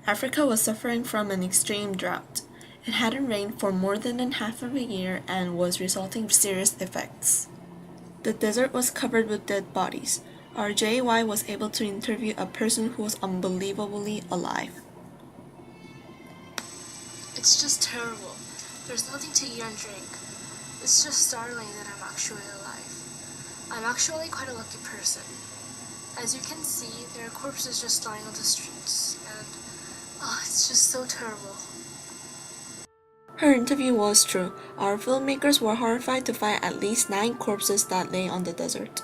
Africa was suffering from an extreme drought. It hadn't rained for more than half of a year and was resulting in serious effects. The desert was covered with dead bodies. Our JY was able to interview a person who was unbelievably alive. It's just terrible. There's nothing to eat and drink. It's just startling that I'm actually alive. I'm actually quite a lucky person. As you can see, there are corpses just lying on the streets, and it's just so terrible. Her interview was true. Our filmmakers were horrified to find at least 9 corpses that lay on the desert.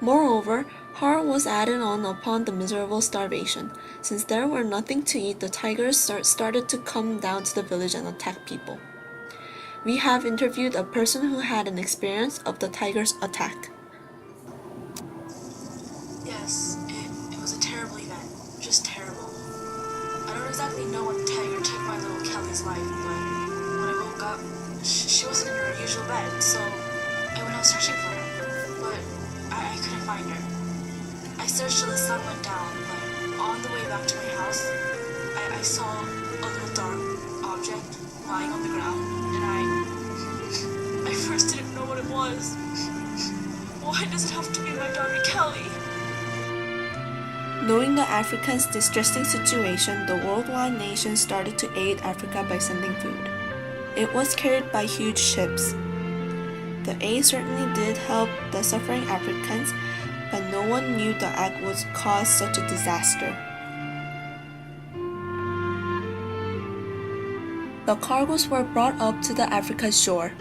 Moreover, horror was added on upon the miserable starvation. Since there were nothing to eat, the tigers started to come down to the village and attack people. We have interviewed a person who had an experience of the tiger's attack. Yes, it was a terrible event. Just terrible. I don't exactly know what tiger took my little Kelly's life, but when I woke up, she wasn't in her usual bed, so I went out searching for her, but I couldn't find her. I searched till the sun went down, but on the way back to my house, I saw a little dark object lying on the ground, and I first didn't know what it was. Why does it have to be my daughter Kelly? Knowing the Africans' distressing situation, the worldwide nation started to aid Africa by sending food. It was carried by huge ships. The aid certainly did help the suffering Africans, but no one knew the act would cause such a disaster. The cargoes were brought up to the Africa's shore.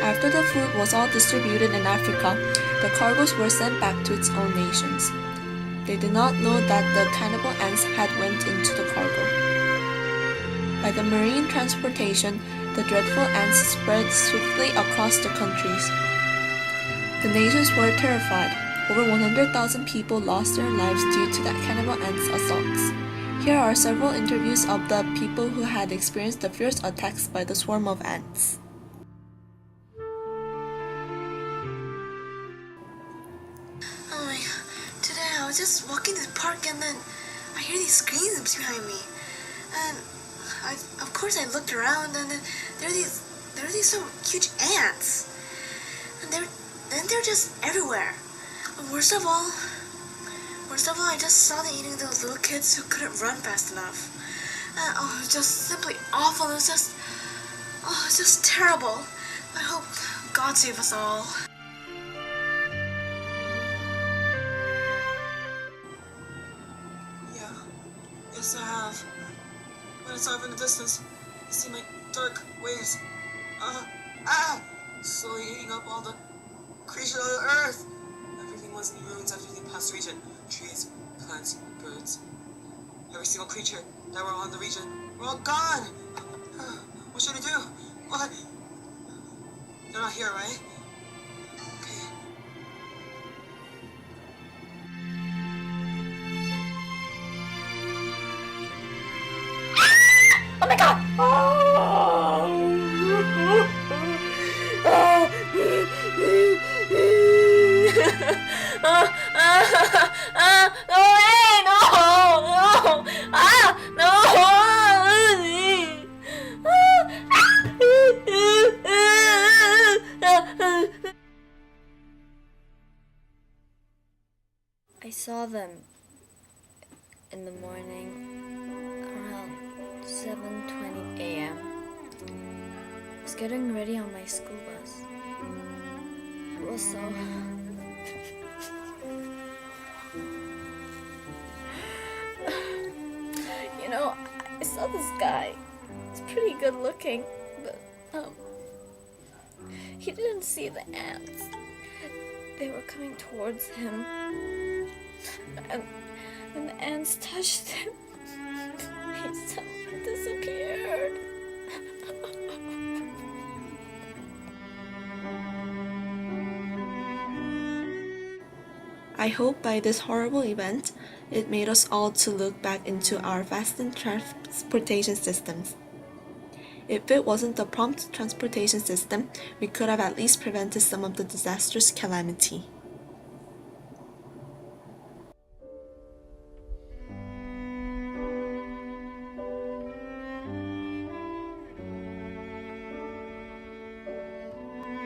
After the food was all distributed in Africa, the cargoes were sent back to its own nations. They did not know that the cannibal ants had went into the cargo. By the marine transportation, the dreadful ants spread swiftly across the countries. The nations were terrified. Over 100,000 people lost their lives due to the cannibal ants' assaults. Here are several interviews of the people who had experienced the fierce attacks by the swarm of ants. I was just walking to the park and then I hear these screams behind me. And of course I looked around and then there are these some huge ants. And they're just everywhere. And worst of all, I just saw them eating those little kids who couldn't run fast enough. And it was just simply awful. It was just terrible. I hope God save us all. Yes, I have. When I saw up in the distance, I see my dark waves. Slowly eating up all the creatures of the earth. Everything was in ruins after the past region. Trees, plants, birds. Every single creature that were on the region were all gone. What should I do? What? They're not here, right? Okay. Oh my god! No way! No! I saw them in the morning around 7:20 a.m. I was getting ready on my school bus. It was so... You know, I saw this guy. He's pretty good looking, but he didn't see the ants. They were coming towards him. And when the ants touched him, he suddenly disappeared. I hope by this horrible event, it made us all to look back into our vast transportation systems. If it wasn't the prompt transportation system, we could have at least prevented some of the disastrous calamity.